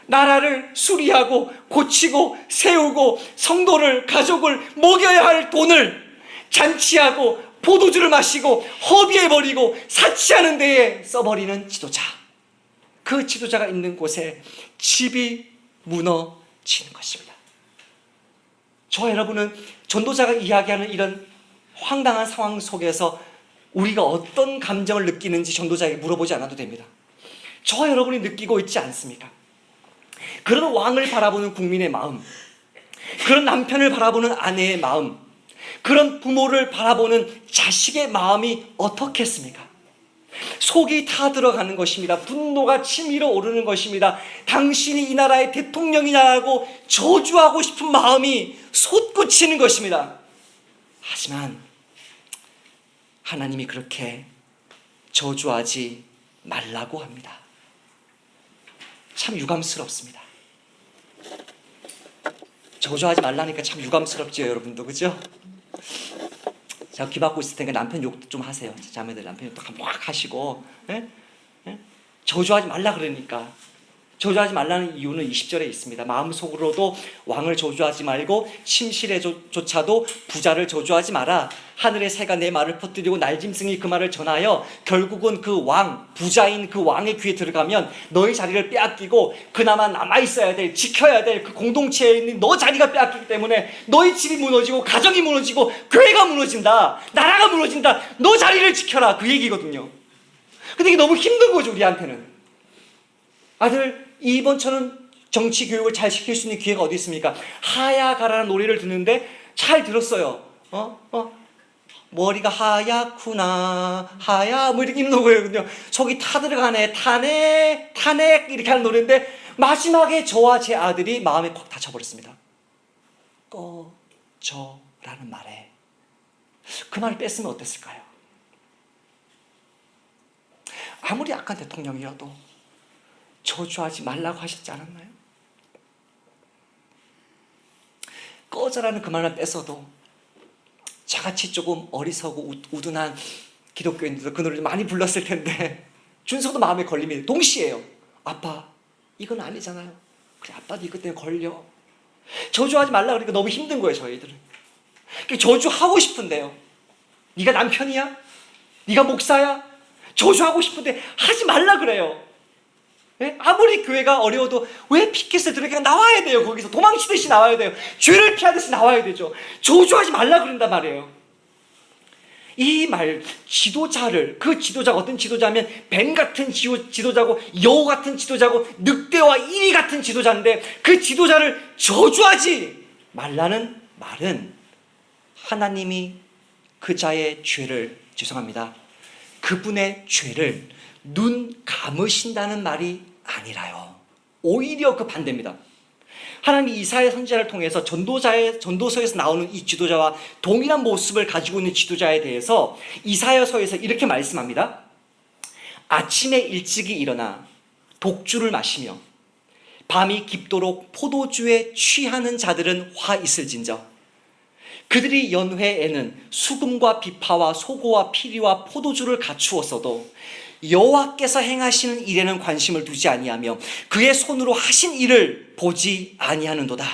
나라를 수리하고 고치고 세우고 성도를, 가족을 먹여야 할 돈을 잔치하고 포도주를 마시고 허비해버리고 사치하는 데에 써버리는 지도자, 그 지도자가 있는 곳에 집이 무너지는 것입니다. 저와 여러분은 전도자가 이야기하는 이런 황당한 상황 속에서 우리가 어떤 감정을 느끼는지 전도자에게 물어보지 않아도 됩니다. 저와 여러분이 느끼고 있지 않습니까? 그런 왕을 바라보는 국민의 마음, 그런 남편을 바라보는 아내의 마음, 그런 부모를 바라보는 자식의 마음이 어떻겠습니까? 속이 타들어가는 것입니다. 분노가 치밀어 오르는 것입니다. 당신이 이 나라의 대통령이냐고 저주하고 싶은 마음이 솟구치는 것입니다. 하지만 하나님이 그렇게 저주하지 말라고 합니다. 참 유감스럽습니다. 저주하지 말라니까 참 유감스럽지요, 여러분도, 그죠? 제가 귀 막고 있을 테니까 남편 욕도 좀 하세요. 자매들 남편 욕도 확 하시고, 예? 예? 저주하지 말라 그러니까. 저주하지 말라는 이유는 20절에 있습니다. 마음속으로도 왕을 저주하지 말고 침실에조차도 부자를 저주하지 마라. 하늘의 새가 내 말을 퍼뜨리고 날짐승이 그 말을 전하여 결국은 그 왕, 부자인 그 왕의 귀에 들어가면 너의 자리를 빼앗기고 그나마 남아있어야 될, 지켜야 될 그 공동체에 있는 너 자리가 빼앗기기 때문에 너의 집이 무너지고 가정이 무너지고 교회가 무너진다, 나라가 무너진다. 너 자리를 지켜라, 그 얘기거든요. 근데 이게 너무 힘든 거죠, 우리한테는. 아들, 이번처럼 정치 교육을 잘 시킬 수 있는 기회가 어디 있습니까? 하야 가라는 노래를 듣는데 잘 들었어요. 머리가 하얗구나, 하야, 뭐 이렇게 있는 거거든요. 속이 타들어가네, 타네, 타네, 이렇게 하는 노래인데 마지막에 저와 제 아들이 마음에 콱 다쳐버렸습니다. 꺼져라는 말에 그 말을 뺐으면 어땠을까요? 아무리 악한 대통령이어도 저주하지 말라고 하셨지 않았나요? 꺼져라는 그 말만 뺐어도 저같이 조금 어리석고 우둔한 기독교인들도 그 노래를 많이 불렀을 텐데 준서도 마음에 걸림이 동시에요. 아빠, 이건 아니잖아요. 그래, 아빠도 이것 때문에 걸려. 저주하지 말라 그러니까 너무 힘든 거예요, 저희들은. 저주하고 싶은데요. 네가 남편이야? 네가 목사야? 저주하고 싶은데 하지 말라 그래요. 네? 아무리 교회가 어려워도 왜 피켓을 들어? 그냥 나와야 돼요. 거기서 도망치듯이 나와야 돼요. 죄를 피하듯이 나와야 되죠. 저주하지 말라 그런단 말이에요. 이 말, 지도자를, 그 지도자가 어떤 지도자면 뱀 같은 지도자고 여우 같은 지도자고 늑대와 이리 같은 지도자인데, 그 지도자를 저주하지 말라는 말은 하나님이 그 자의 죄를, 죄송합니다, 그분의 죄를 눈 감으신다는 말이 아니라요. 오히려 그 반대입니다. 하나님이 이사야 선지자를 통해서 전도서에서 나오는 이 지도자와 동일한 모습을 가지고 있는 지도자에 대해서 이사야서에서 이렇게 말씀합니다. 아침에 일찍이 일어나 독주를 마시며 밤이 깊도록 포도주에 취하는 자들은 화 있을진저. 그들이 연회에는 수금과 비파와 소고와 피리와 포도주를 갖추었어도 여호와께서 행하시는 일에는 관심을 두지 아니하며 그의 손으로 하신 일을 보지 아니하는도다.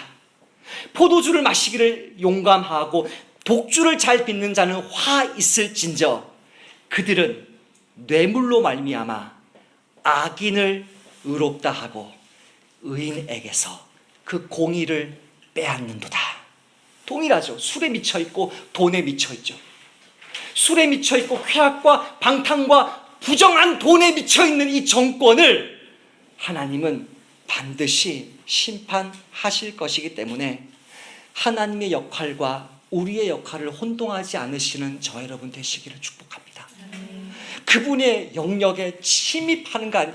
포도주를 마시기를 용감하고 독주를 잘 빚는 자는 화 있을진저. 그들은 뇌물로 말미암아 악인을 의롭다 하고 의인에게서 그 공의를 빼앗는도다. 동일하죠. 술에 미쳐있고 돈에 미쳐있죠. 술에 미쳐있고 쾌락과 방탕과 부정한 돈에 미쳐있는 이 정권을 하나님은 반드시 심판하실 것이기 때문에 하나님의 역할과 우리의 역할을 혼동하지 않으시는 저 여러분 되시기를 축복합니다. 그분의 영역에 침입하는 게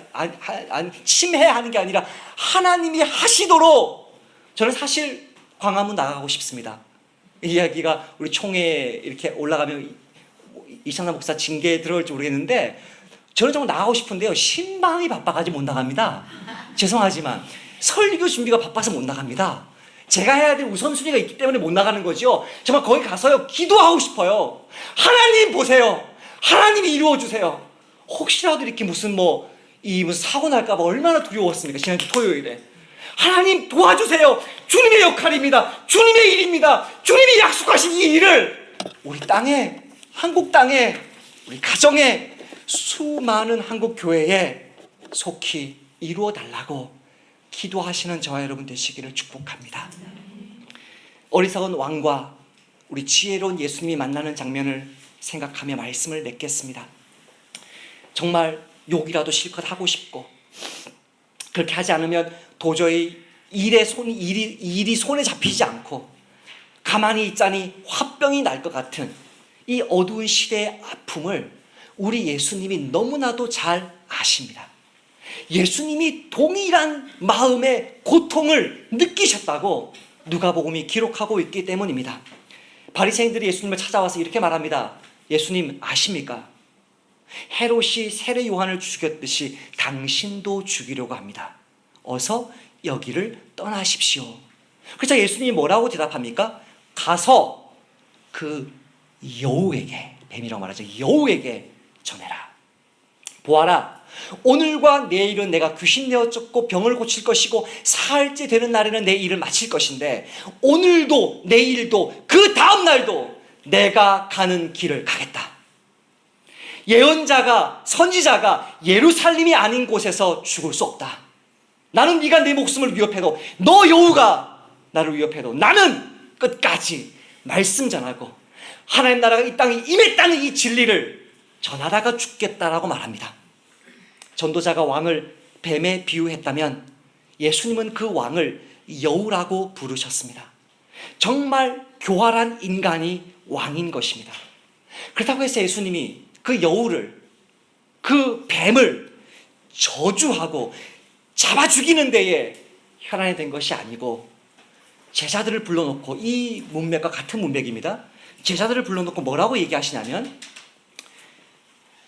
침해하는 게 아니라 하나님이 하시도록. 저는 사실 광화문 나가고 싶습니다. 이 이야기가 우리 총회에 이렇게 올라가면 이창남 목사 징계에 들어올지 모르겠는데, 저는 정말 나가고 싶은데요, 신방이 바빠가지고 못 나갑니다. 죄송하지만 설교 준비가 바빠서 못 나갑니다. 제가 해야 될 우선순위가 있기 때문에 못 나가는 거죠. 정말 거기 가서요 기도하고 싶어요. 하나님 보세요. 하나님이 이루어주세요. 혹시라도 이렇게 무슨 사고 날까봐 얼마나 두려웠습니까? 지난주 토요일에. 하나님 도와주세요. 주님의 역할입니다. 주님의 일입니다. 주님이 약속하신 이 일을 우리 땅에, 한국 땅에, 우리 가정에, 수많은 한국 교회에 속히 이루어 달라고 기도하시는 저와 여러분 되시기를 축복합니다. 어리석은 왕과 우리 지혜로운 예수님이 만나는 장면을 생각하며 말씀을 맺겠습니다. 정말 욕이라도 실컷 하고 싶고, 그렇게 하지 않으면 도저히 일이 손에 잡히지 않고 가만히 있자니 화병이 날 것 같은 이 어두운 시대의 아픔을 우리 예수님이 너무나도 잘 아십니다. 예수님이 동일한 마음의 고통을 느끼셨다고 누가복음이 기록하고 있기 때문입니다. 바리새인들이 예수님을 찾아와서 이렇게 말합니다. 예수님 아십니까? 헤롯이 세례 요한을 죽였듯이 당신도 죽이려고 합니다. 어서 여기를 떠나십시오. 그래서 예수님이 뭐라고 대답합니까? 가서 그 여우에게, 뱀이라고 말하죠, 여우에게 전해라. 보아라, 오늘과 내일은 내가 귀신 내어 쫓고 병을 고칠 것이고 사흘째 되는 날에는 내 일을 마칠 것인데, 오늘도 내일도 그 다음 날도 내가 가는 길을 가겠다. 예언자가, 선지자가 예루살렘이 아닌 곳에서 죽을 수 없다. 나는 네가 내 목숨을 위협해도, 너 여우가 나를 위협해도 나는 끝까지 말씀 전하고 하나님 나라가 이 땅에 임했다는 이 진리를 전하다가 죽겠다라고 말합니다. 전도자가 왕을 뱀에 비유했다면 예수님은 그 왕을 여우라고 부르셨습니다. 정말 교활한 인간이 왕인 것입니다. 그렇다고 해서 예수님이 그 여우를, 그 뱀을 저주하고 잡아 죽이는 데에 혈안이 된 것이 아니고, 제자들을 불러놓고, 이 문맥과 같은 문맥입니다. 제자들을 불러놓고 뭐라고 얘기하시냐면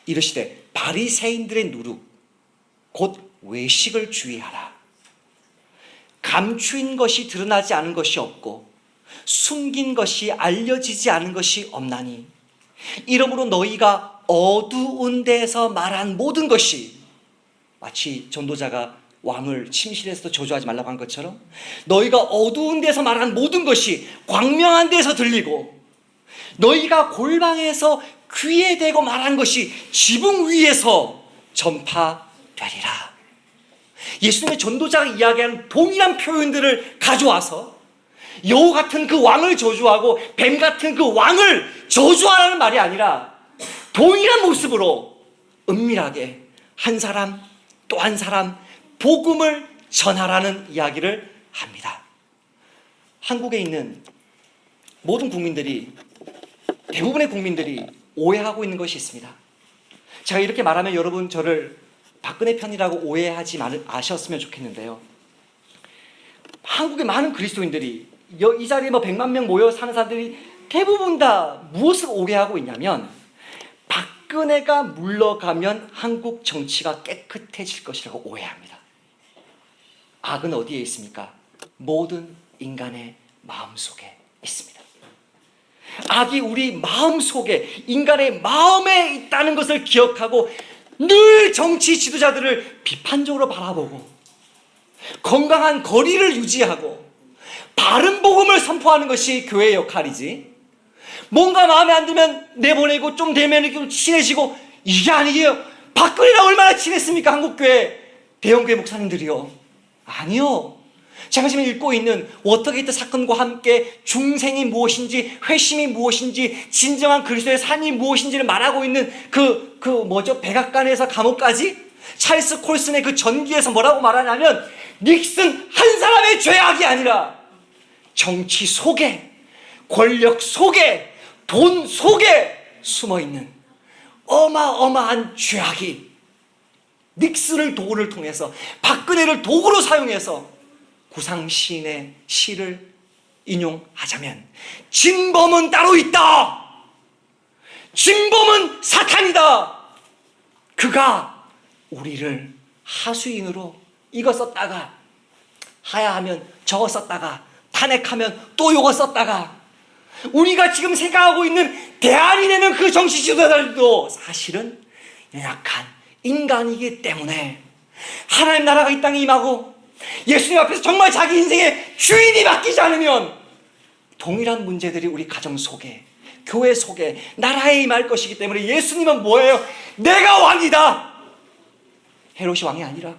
이르시되 바리새인들의 누룩 곧 외식을 주의하라. 감추인 것이 드러나지 않은 것이 없고 숨긴 것이 알려지지 않은 것이 없나니, 이러므로 너희가 어두운 데서 말한 모든 것이, 마치 전도자가 왕을 침실에서 저주하지 말라고 한 것처럼, 너희가 어두운 데서 말한 모든 것이 광명한 데서 들리고 너희가 골방에서 귀에 대고 말한 것이 지붕 위에서 전파되리라. 예수님의 전도자가 이야기하는 동일한 표현들을 가져와서 여우 같은 그 왕을 저주하고 뱀 같은 그 왕을 저주하라는 말이 아니라 동일한 모습으로 은밀하게 한 사람 또 한 사람 복음을 전하라는 이야기를 합니다. 한국에 있는 모든 국민들이, 대부분의 국민들이 오해하고 있는 것이 있습니다. 제가 이렇게 말하면 여러분 저를 박근혜 편이라고 오해하지 마셨으면 좋겠는데요. 한국의 많은 그리스도인들이 이 자리에 100만 명 모여 사는 사람들이 대부분 다 무엇을 오해하고 있냐면 박근혜가 물러가면 한국 정치가 깨끗해질 것이라고 오해합니다. 악은 어디에 있습니까? 모든 인간의 마음속에 있습니다. 악이 우리 마음속에, 인간의 마음에 있다는 것을 기억하고 늘 정치 지도자들을 비판적으로 바라보고 건강한 거리를 유지하고 바른 복음을 선포하는 것이 교회의 역할이지, 뭔가 마음에 안 들면 내보내고 좀 되면 좀 친해지고, 이게 아니에요. 박근혜랑 얼마나 친했습니까? 한국교회 대형교회 목사님들이요. 아니요. 제가 지금 읽고 있는 워터게이트 사건과 함께 중생이 무엇인지, 회심이 무엇인지, 진정한 그리스도의 삶이 무엇인지를 말하고 있는 백악관에서 감옥까지 찰스 콜슨의 그 전기에서 뭐라고 말하냐면 닉슨 한 사람의 죄악이 아니라 정치 속에, 권력 속에, 돈 속에 숨어있는 어마어마한 죄악이 닉슨을 도구를 통해서, 박근혜를 도구로 사용해서 구상시인의 시를 인용하자면 진범은 따로 있다. 진범은 사탄이다. 그가 우리를 하수인으로 이거 썼다가 하야하면 저거 썼다가 탄핵하면 또 이거 썼다가, 우리가 지금 생각하고 있는 대안이 되는 그 정치 지도자들도 사실은 연약한 인간이기 때문에 하나님 나라가 이 땅에 임하고 예수님 앞에서 정말 자기 인생의 주인이 바뀌지 않으면 동일한 문제들이 우리 가정 속에, 교회 속에, 나라에 임할 것이기 때문에 예수님은 뭐예요? 내가 왕이다. 헤롯이 왕이 아니라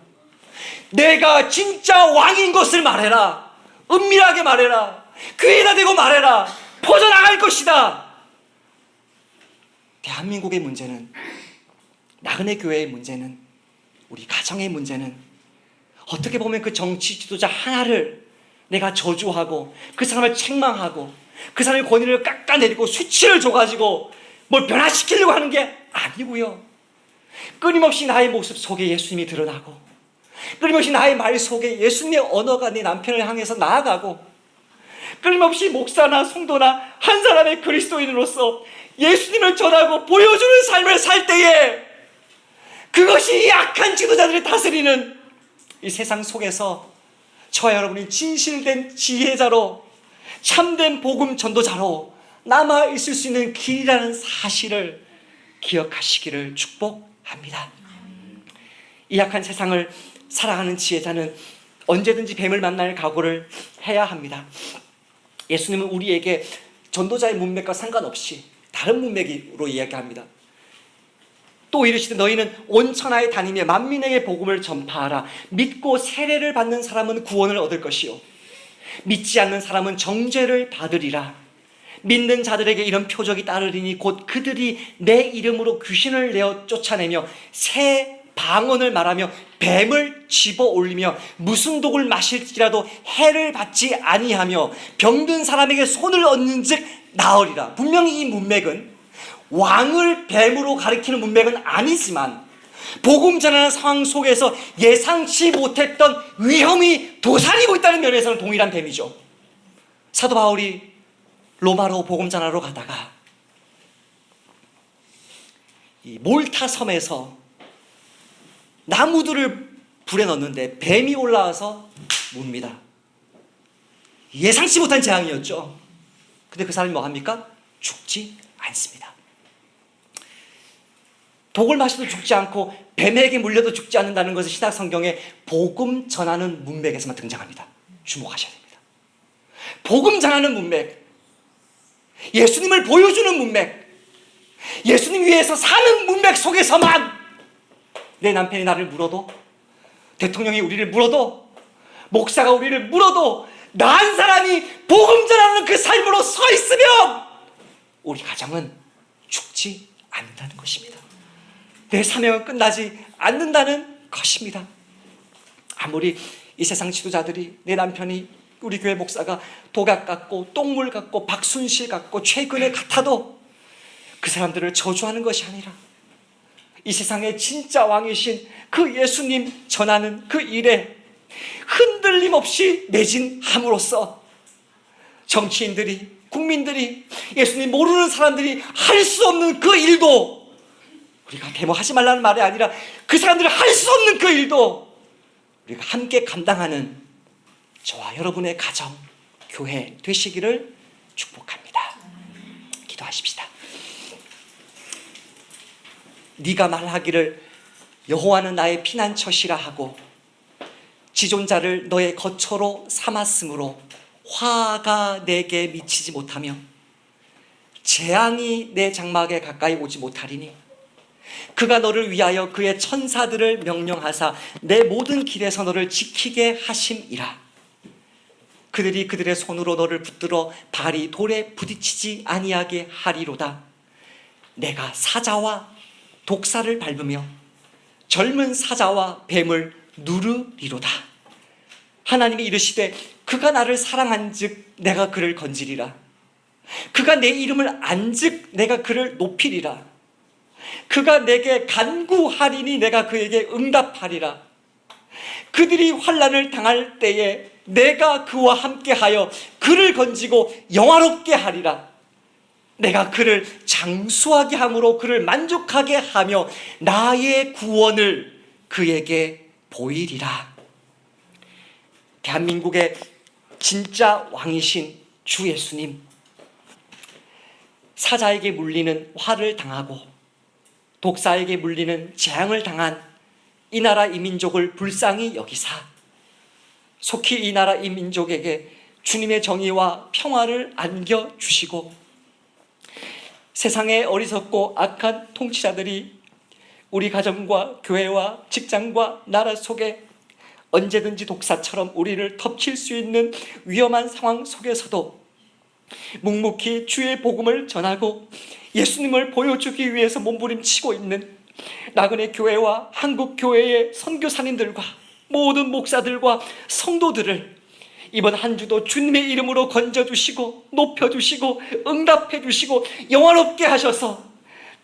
내가 진짜 왕인 것을 말해라. 은밀하게 말해라. 귀에다 대고 말해라. 퍼져나갈 것이다. 대한민국의 문제는, 나그네 교회의 문제는, 우리 가정의 문제는 어떻게 보면 그 정치 지도자 하나를 내가 저주하고 그 사람을 책망하고 그 사람의 권위를 깎아내리고 수치를 줘가지고 뭘 변화시키려고 하는 게 아니고요. 끊임없이 나의 모습 속에 예수님이 드러나고 끊임없이 나의 말 속에 예수님의 언어가 내 남편을 향해서 나아가고 끊임없이 목사나 성도나 한 사람의 그리스도인으로서 예수님을 전하고 보여주는 삶을 살 때에 그것이 약한 지도자들이 다스리는 이 세상 속에서 저와 여러분이 진실된 지혜자로, 참된 복음 전도자로 남아있을 수 있는 길이라는 사실을 기억하시기를 축복합니다. 이 약한 세상을 살아가는 지혜자는 언제든지 뱀을 만날 각오를 해야 합니다. 예수님은 우리에게 전도자의 문맥과 상관없이 다른 문맥으로 이야기합니다. 또 이르시되 너희는 온 천하에 다니며 만민에게 복음을 전파하라. 믿고 세례를 받는 사람은 구원을 얻을 것이요 믿지 않는 사람은 정죄를 받으리라. 믿는 자들에게 이런 표적이 따르리니 곧 그들이 내 이름으로 귀신을 내어 쫓아내며 새 방언을 말하며 뱀을 집어 올리며 무슨 독을 마실지라도 해를 받지 아니하며 병든 사람에게 손을 얹는 즉 나으리라. 분명히 이 문맥은 왕을 뱀으로 가리키는 문맥은 아니지만 복음 전하는 상황 속에서 예상치 못했던 위험이 도사리고 있다는 면에서는 동일한 뱀이죠. 사도 바울이 로마로 복음 전하러 가다가 이 몰타 섬에서 나무들을 불에 넣는데 뱀이 올라와서 뭅니다. 예상치 못한 재앙이었죠. 근데 그 사람이 뭐 합니까? 죽지 않습니다. 독을 마셔도 죽지 않고 뱀에게 물려도 죽지 않는다는 것은 신약 성경에 복음 전하는 문맥에서만 등장합니다. 주목하셔야 됩니다. 복음 전하는 문맥. 예수님을 보여주는 문맥, 예수님 위해서 사는 문맥 속에서만 내 남편이 나를 물어도, 대통령이 우리를 물어도, 목사가 우리를 물어도 나 한 사람이 복음 전하는 그 삶으로 서 있으면 우리 가정은 죽지 않는다는 것입니다. 내 사명은 끝나지 않는다는 것입니다. 아무리 이 세상 지도자들이, 내 남편이, 우리 교회 목사가 독약 같고 똥물 같고 박순실 같고 최근에 같아도 그 사람들을 저주하는 것이 아니라 이 세상의 진짜 왕이신 그 예수님 전하는 그 일에 흔들림 없이 매진함으로써 정치인들이, 국민들이, 예수님 모르는 사람들이 할 수 없는 그 일도, 우리가 데모하지 말라는 말이 아니라 그 사람들이 할 수 없는 그 일도 우리가 함께 감당하는 저와 여러분의 가정, 교회 되시기를 축복합니다. 기도하십시다. 네가 말하기를 여호와는 나의 피난처시라 하고 지존자를 너의 거처로 삼았으므로 화가 내게 미치지 못하며 재앙이 내 장막에 가까이 오지 못하리니 그가 너를 위하여 그의 천사들을 명령하사 내 모든 길에서 너를 지키게 하심이라. 그들이 그들의 손으로 너를 붙들어 발이 돌에 부딪히지 아니하게 하리로다. 내가 사자와 독사를 밟으며 젊은 사자와 뱀을 누르리로다. 하나님이 이르시되 그가 나를 사랑한즉 내가 그를 건지리라. 그가 내 이름을 안즉 내가 그를 높이리라. 그가 내게 간구하리니 내가 그에게 응답하리라. 그들이 환난을 당할 때에 내가 그와 함께하여 그를 건지고 영화롭게 하리라. 내가 그를 장수하게 함으로 그를 만족하게 하며 나의 구원을 그에게 보이리라. 대한민국의 진짜 왕이신 주 예수님, 사자에게 물리는 화를 당하고 독사에게 물리는 재앙을 당한 이 나라 이 민족을 불쌍히 여기사 속히 이 나라 이 민족에게 주님의 정의와 평화를 안겨주시고 세상의 어리석고 악한 통치자들이 우리 가정과 교회와 직장과 나라 속에 언제든지 독사처럼 우리를 덮칠 수 있는 위험한 상황 속에서도 묵묵히 주의 복음을 전하고 예수님을 보여주기 위해서 몸부림치고 있는 나그네 교회와 한국 교회의 선교사님들과 모든 목사들과 성도들을 이번 한 주도 주님의 이름으로 건져주시고 높여주시고 응답해주시고 영화롭게 하셔서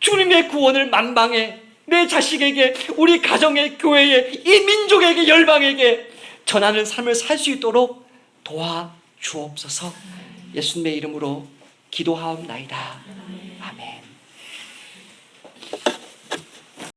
주님의 구원을 만방에 내 자식에게, 우리 가정의 교회에, 이 민족에게, 열방에게 전하는 삶을 살 수 있도록 도와주옵소서. 예수님의 이름으로 기도하옵나이다. 아멘.